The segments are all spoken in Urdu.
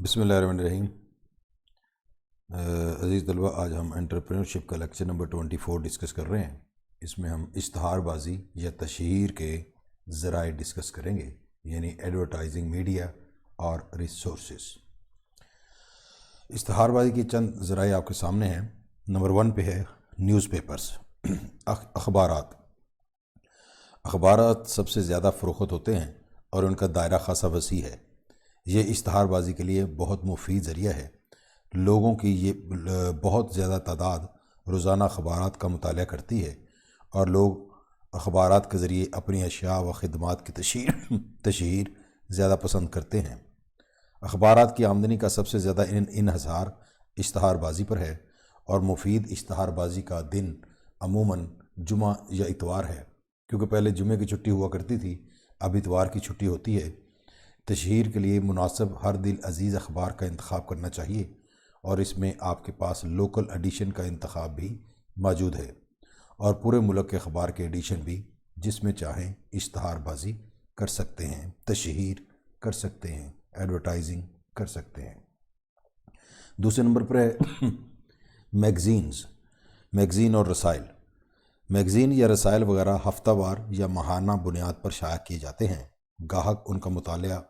بسم اللہ الرحمن الرحیم۔ عزیز طلبہ، آج ہم انٹرپرینورشپ کا لیکچر نمبر 24 ڈسکس کر رہے ہیں۔ اس میں ہم اشتہار بازی یا تشہیر کے ذرائع ڈسکس کریں گے، یعنی ایڈورٹائزنگ میڈیا اور ریسورسز۔ اشتہار بازی کی چند ذرائع آپ کے سامنے ہیں۔ نمبر 1 پہ ہے نیوز پیپرز، اخبارات سب سے زیادہ فروخت ہوتے ہیں اور ان کا دائرہ خاصا وسیع ہے۔ یہ اشتہار بازی کے لیے بہت مفید ذریعہ ہے۔ لوگوں کی یہ بہت زیادہ تعداد روزانہ اخبارات کا مطالعہ کرتی ہے اور لوگ اخبارات کے ذریعے اپنی اشیاء و خدمات کی تشہیر زیادہ پسند کرتے ہیں۔ اخبارات کی آمدنی کا سب سے زیادہ انحصار اشتہار بازی پر ہے، اور مفید اشتہار بازی کا دن عموماً جمعہ یا اتوار ہے، کیونکہ پہلے جمعے کی چھٹی ہوا کرتی تھی، اب اتوار کی چھٹی ہوتی ہے۔ تشہیر کے لیے مناسب ہر دل عزیز اخبار کا انتخاب کرنا چاہیے، اور اس میں آپ کے پاس لوکل ایڈیشن کا انتخاب بھی موجود ہے، اور پورے ملک کے اخبار کے ایڈیشن بھی جس میں چاہیں اشتہار بازی کر سکتے ہیں، تشہیر کر سکتے ہیں، ایڈورٹائزنگ کر سکتے ہیں۔ دوسرے نمبر پر ہے میگزین اور رسائل۔ میگزین یا رسائل وغیرہ ہفتہ وار یا ماہانہ بنیاد پر شائع کیے جاتے ہیں۔ گاہک ان کا مطالعہ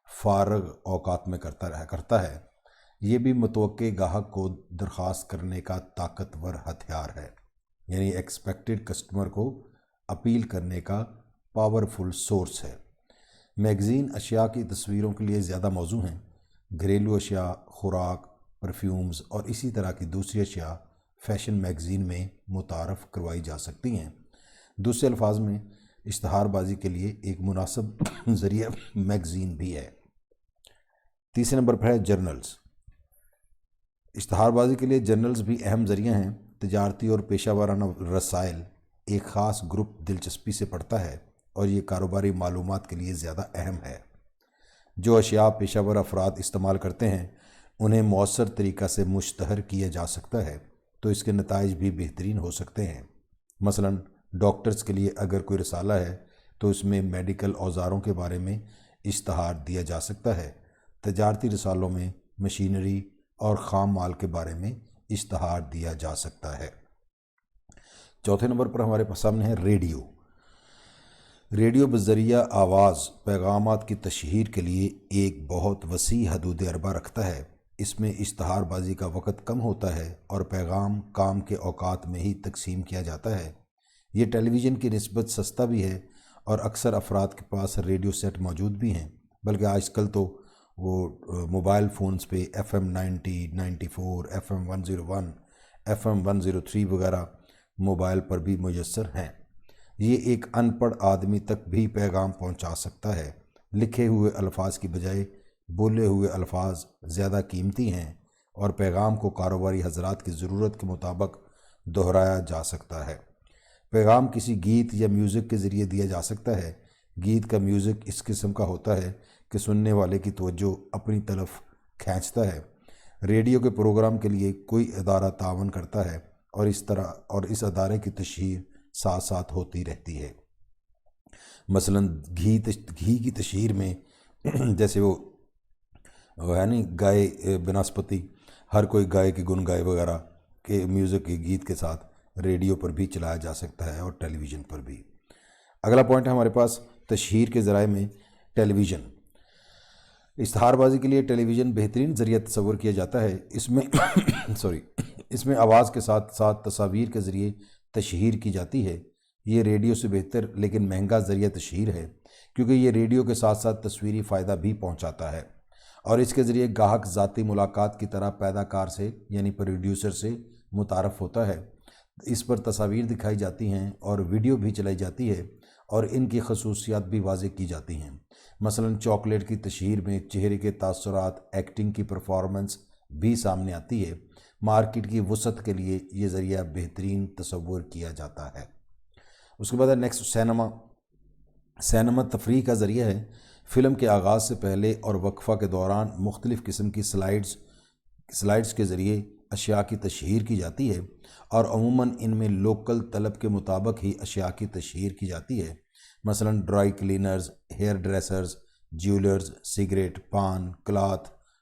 فارغ اوقات میں کرتا ہے۔ یہ بھی متوقع گاہک کو درخواست کرنے کا طاقتور ہتھیار ہے، یعنی ایکسپیکٹڈ کسٹمر کو اپیل کرنے کا پاورفل سورس ہے۔ میگزین اشیاء کی تصویروں کے لیے زیادہ موزوں ہیں۔ گھریلو اشیاء، خوراک، پرفیومز اور اسی طرح کی دوسری اشیاء فیشن میگزین میں متعارف کروائی جا سکتی ہیں۔ دوسرے الفاظ میں اشتہار بازی کے لیے ایک مناسب ذریعہ میگزین بھی ہے۔ تیسرے نمبر پر ہے جرنلز۔ اشتہار بازی کے لیے جرنلز بھی اہم ذریعہ ہیں۔ تجارتی اور پیشہ ورانہ رسائل ایک خاص گروپ دلچسپی سے پڑھتا ہے، اور یہ کاروباری معلومات کے لیے زیادہ اہم ہے۔ جو اشیاء پیشہ ور افراد استعمال کرتے ہیں انہیں مؤثر طریقہ سے مشتہر کیا جا سکتا ہے، تو اس کے نتائج بھی بہترین ہو سکتے ہیں۔ مثلاً ڈاکٹرز کے لیے اگر کوئی رسالہ ہے تو اس میں میڈیکل اوزاروں کے بارے میں اشتہار دیا جا سکتا ہے۔ تجارتی رسالوں میں مشینری اور خام مال کے بارے میں اشتہار دیا جا سکتا ہے۔ چوتھے نمبر پر ہمارے سامنے ہے ریڈیو۔ ریڈیو بذریعہ آواز پیغامات کی تشہیر کے لیے ایک بہت وسیع حدود اربہ رکھتا ہے۔ اس میں اشتہار بازی کا وقت کم ہوتا ہے اور پیغام کام کے اوقات میں ہی تقسیم کیا جاتا ہے۔ یہ ٹیلی ویژن کی نسبت سستا بھی ہے، اور اکثر افراد کے پاس ریڈیو سیٹ موجود بھی ہیں، بلکہ آج کل تو وہ موبائل فونز پہ FM 90، 94، FM 101، FM 103 وغیرہ موبائل پر بھی میسر ہیں۔ یہ ایک ان پڑھ آدمی تک بھی پیغام پہنچا سکتا ہے۔ لکھے ہوئے الفاظ کی بجائے بولے ہوئے الفاظ زیادہ قیمتی ہیں، اور پیغام کو کاروباری حضرات کی ضرورت کے مطابق دہرایا جا سکتا ہے۔ پیغام کسی گیت یا میوزک کے ذریعے دیا جا سکتا ہے۔ گیت کا میوزک اس قسم کا ہوتا ہے کہ سننے والے کی توجہ اپنی طرف کھینچتا ہے۔ ریڈیو کے پروگرام کے لیے کوئی ادارہ تعاون کرتا ہے، اور اس ادارے کی تشہیر ساتھ ساتھ ہوتی رہتی ہے۔ مثلاً گھی کی تشہیر میں جیسے وہ ہے نہیں گائے بناسپتی، ہر کوئی گائے کی گن گائے وغیرہ کے میوزک کے گیت کے ساتھ ریڈیو پر بھی چلایا جا سکتا ہے، اور ٹیلی ویژن پر بھی۔ اگلا پوائنٹ ہے ہمارے پاس تشہیر کے ذرائع میں ٹیلی ویژن۔ اشتہار بازی کے لیے ٹیلی ویژن بہترین ذریعہ تصور کیا جاتا ہے۔ اس میں آواز کے ساتھ ساتھ تصاویر کے ذریعے تشہیر کی جاتی ہے۔ یہ ریڈیو سے بہتر لیکن مہنگا ذریعہ تشہیر ہے، کیونکہ یہ ریڈیو کے ساتھ ساتھ تصویری فائدہ بھی پہنچاتا ہے، اور اس کے ذریعے گاہک ذاتی ملاقات کی طرح پیداکار سے یعنی پروڈیوسر سے متعارف ہوتا ہے۔ اس پر تصاویر دکھائی جاتی ہیں اور ویڈیو بھی چلائی جاتی ہے، اور ان کی خصوصیات بھی واضح کی جاتی ہیں۔ مثلاً چاکلیٹ کی تشہیر میں چہرے کے تاثرات، ایکٹنگ کی پرفارمنس بھی سامنے آتی ہے۔ مارکیٹ کی وسعت کے لیے یہ ذریعہ بہترین تصور کیا جاتا ہے۔ اس کے بعد ہے نیکسٹ سینما تفریح کا ذریعہ ہے۔ فلم کے آغاز سے پہلے اور وقفہ کے دوران مختلف قسم کی سلائڈز کے ذریعے اشیاء کی تشہیر کی جاتی ہے، اور عموماً ان میں لوکل طلب کے مطابق ہی اشیاء کی تشہیر کی جاتی ہے۔ مثلاً dry cleaners, hair dressers, jewellers, cigarette, پان، کلاتھ،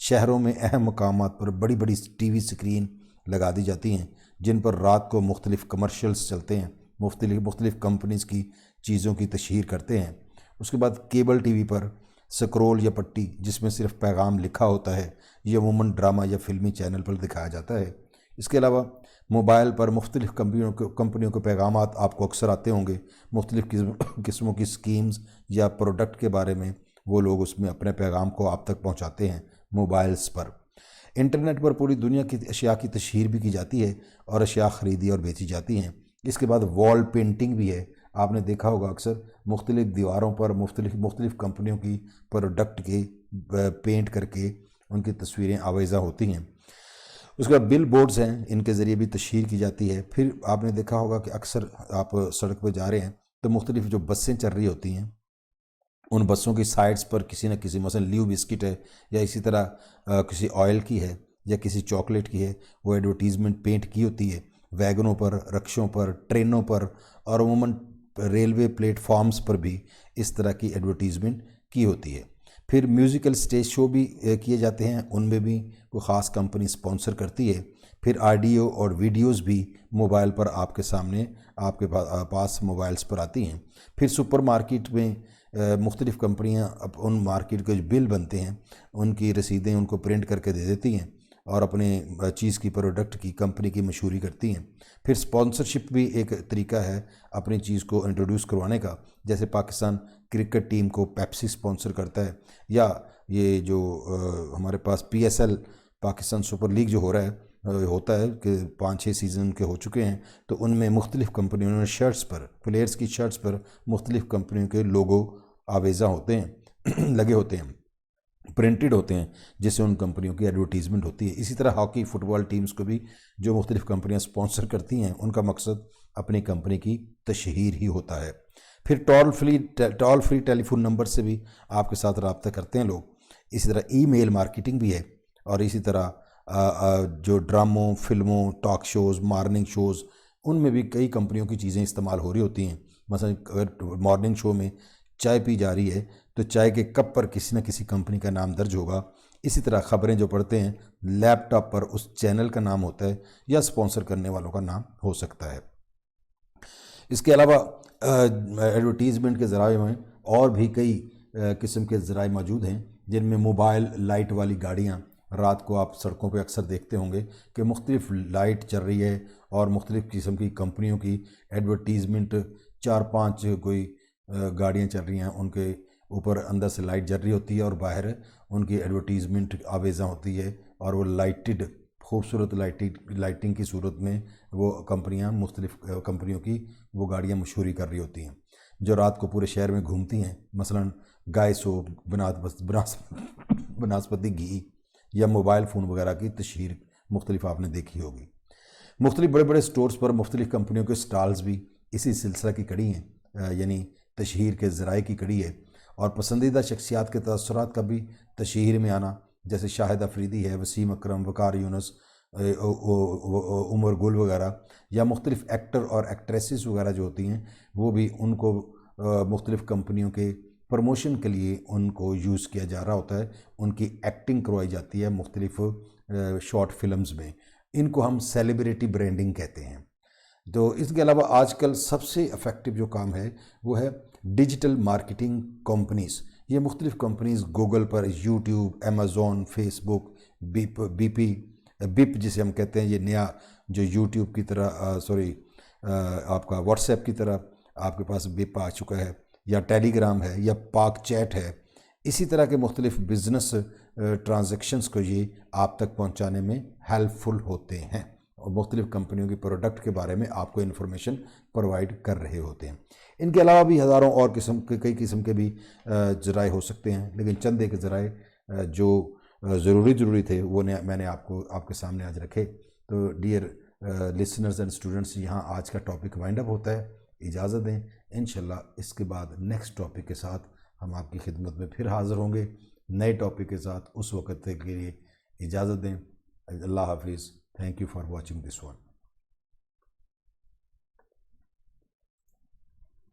شہروں میں اہم مقامات پر بڑی بڑی ٹی وی سکرین لگا دی جاتی ہیں جن پر رات کو مختلف کمرشلز چلتے ہیں، مختلف کمپنیز کی چیزوں کی تشہیر کرتے ہیں۔ اس کے بعد کیبل ٹی وی پر سکرول یا پٹی جس میں صرف پیغام لکھا ہوتا ہے، یہ عموماً ڈرامہ یا فلمی چینل پر دکھایا جاتا ہے۔ اس کے علاوہ موبائل پر مختلف کمپنیوں کے پیغامات آپ کو اکثر آتے ہوں گے، مختلف قسموں کی سکیمز یا پروڈکٹ کے بارے میں وہ لوگ اس میں اپنے پیغام کو آپ تک پہنچاتے ہیں موبائلز پر۔ انٹرنیٹ پر پوری دنیا کی اشیاء کی تشہیر بھی کی جاتی ہے اور اشیاء خریدی اور بیچی جاتی ہیں۔ اس کے بعد وال پینٹنگ بھی ہے، آپ نے دیکھا ہوگا اکثر مختلف دیواروں پر مختلف کمپنیوں کی پروڈکٹ کے پینٹ کر کے ان کی تصویریں آویزاں ہوتی ہیں۔ اس کے بعد بل بورڈز ہیں، ان کے ذریعے بھی تشہیر کی جاتی ہے۔ پھر آپ نے دیکھا ہوگا کہ اکثر آپ سڑک پہ جا رہے ہیں تو مختلف جو بسیں چل رہی ہوتی ہیں ان بسوں کی سائڈز پر کسی نہ کسی، مثلا لیو بسکٹ ہے یا اسی طرح کسی آئل کی ہے یا کسی چاکلیٹ کی ہے، وہ ایڈورٹیزمنٹ پینٹ کی ہوتی ہے ویگنوں پر، رکشوں پر، ٹرینوں پر اور عموماً ریلوے پلیٹ فارمز پر بھی اس طرح کی ایڈورٹیزمنٹ کی ہوتی ہے۔ پھر میوزیکل سٹیج شو بھی کیے جاتے ہیں، ان میں بھی کوئی خاص کمپنی سپانسر کرتی ہے۔ پھر آڈیو اور ویڈیوز بھی موبائل پر آپ کے سامنے، آپ کے پاس موبائلز پر آتی ہیں۔ پھر سپر مارکیٹ میں مختلف کمپنیاں ان مارکیٹ کے جو بل بنتے ہیں ان کی رسیدیں ان کو پرنٹ کر کے دے دیتی ہیں اور اپنے چیز کی پروڈکٹ کی کمپنی کی مشہوری کرتی ہیں۔ پھر سپانسرشپ بھی ایک طریقہ ہے اپنی چیز کو انٹروڈیوس کروانے کا، جیسے پاکستان کرکٹ ٹیم کو پیپسی سپانسر کرتا ہے، یا یہ جو ہمارے پاس P S L Pakistan super league جو ہوتا ہے کہ 5-6 سیزن کے ہو چکے ہیں، تو ان میں مختلف کمپنیوں نے شرٹس پر، پلیئرز کی شرٹس پر مختلف کمپنیوں کے لوگو آویزاں ہوتے ہیں، لگے ہوتے ہیں، پرنٹڈ ہوتے ہیں، جس سے ان کمپنیوں کی ایڈورٹیزمنٹ ہوتی ہے۔ اسی طرح ہاکی فٹ بال ٹیمز کو بھی جو مختلف کمپنیاں سپانسر کرتی ہیں ان کا مقصد اپنی کمپنی کی تشہیر ہی ہوتا ہے۔ پھر ٹول فری ٹیلی فون نمبر سے بھی آپ کے ساتھ رابطہ کرتے ہیں لوگ۔ اسی طرح ای میل مارکیٹنگ بھی ہے، اور اسی طرح جو ڈراموں، فلموں، ٹاک شوز، مارننگ شوز، ان میں بھی کئی کمپنیوں کی چیزیں استعمال ہو رہی ہوتی ہیں۔ مثلا اگر مارننگ شو میں چائے پی جا رہی ہے تو چائے کے کپ پر کسی نہ کسی کمپنی کا نام درج ہوگا۔ اسی طرح خبریں جو پڑھتے ہیں لیپ ٹاپ پر اس چینل کا نام ہوتا ہے یا سپانسر کرنے والوں کا نام ہو سکتا ہے۔ اس کے علاوہ ایڈورٹیزمنٹ کے ذرائع میں اور بھی کئی قسم کے ذرائع موجود ہیں، جن میں موبائل لائٹ والی گاڑیاں، رات کو آپ سڑکوں پہ اکثر دیکھتے ہوں گے کہ مختلف لائٹ چل رہی ہے اور مختلف قسم کی کمپنیوں کی ایڈورٹیزمنٹ، 4-5 کوئی گاڑیاں چل رہی ہیں، ان کے اوپر اندر سے لائٹ جل رہی ہوتی ہے اور باہر ان کی ایڈورٹیزمنٹ آویزاں ہوتی ہے، اور وہ لائٹڈ، خوبصورت لائٹنگ کی صورت میں وہ کمپنیاں، مختلف کمپنیوں کی وہ گاڑیاں مشہوری کر رہی ہوتی ہیں جو رات کو پورے شہر میں گھومتی ہیں۔ مثلا گائے سوپ، بناسپتی گھی یا موبائل فون وغیرہ کی تشہیر مختلف آپ نے دیکھی ہوگی۔ مختلف بڑے بڑے سٹورز پر مختلف کمپنیوں کے سٹالز بھی اسی سلسلہ کی کڑی ہیں، یعنی تشہیر کے ذرائع کی کڑی ہے۔ اور پسندیدہ شخصیات کے تاثرات کا بھی تشہیر میں آنا، جیسے شاہد افریدی ہے، وسیم اکرم، وقار یونس، عمر گل وغیرہ، یا مختلف ایکٹر اور ایکٹریسز وغیرہ جو ہوتی ہیں، وہ بھی ان کو مختلف کمپنیوں کے پروموشن کے لیے ان کو یوز کیا جا رہا ہوتا ہے، ان کی ایکٹنگ کروائی جاتی ہے مختلف شارٹ فلمز میں۔ ان کو ہم سیلیبریٹی برانڈنگ کہتے ہیں۔ تو اس کے علاوہ آج کل سب سے افیکٹو جو کام ہے وہ ہے ڈیجیٹل مارکیٹنگ کمپنیز۔ یہ مختلف کمپنیز گوگل پر، یوٹیوب، امیزون، فیس بک، بپ جسے ہم کہتے ہیں، یہ نیا جو یوٹیوب کی طرح آپ کا واٹس ایپ کی طرح آپ کے پاس بپ آ چکا ہے، یا ٹیلی گرام ہے، یا پاک چیٹ ہے۔ اسی طرح کے مختلف بزنس ٹرانزیکشنز کو یہ آپ تک پہنچانے میں ہیلپ فل ہوتے ہیں، اور مختلف کمپنیوں کی پروڈکٹ کے بارے میں آپ کو انفارمیشن پرووائڈ کر رہے ہوتے ہیں۔ ان کے علاوہ بھی ہزاروں اور کئی قسم کے بھی ذرائع ہو سکتے ہیں، لیکن چند ایک ذرائع جو ضروری تھے وہ میں نے آپ کے سامنے آج رکھے۔ تو ڈیئر لسنرز اینڈ اسٹوڈنٹس، یہاں آج کا ٹاپک وائنڈ اپ ہوتا ہے۔ اجازت دیں، انشاءاللہ اس کے بعد نیکسٹ ٹاپک کے ساتھ ہم آپ کی خدمت میں پھر حاضر ہوں گے نئے ٹاپک کے ساتھ۔ اس وقت کے لیے اجازت دیں، اللہ حافظ۔ Thank you for watching this one.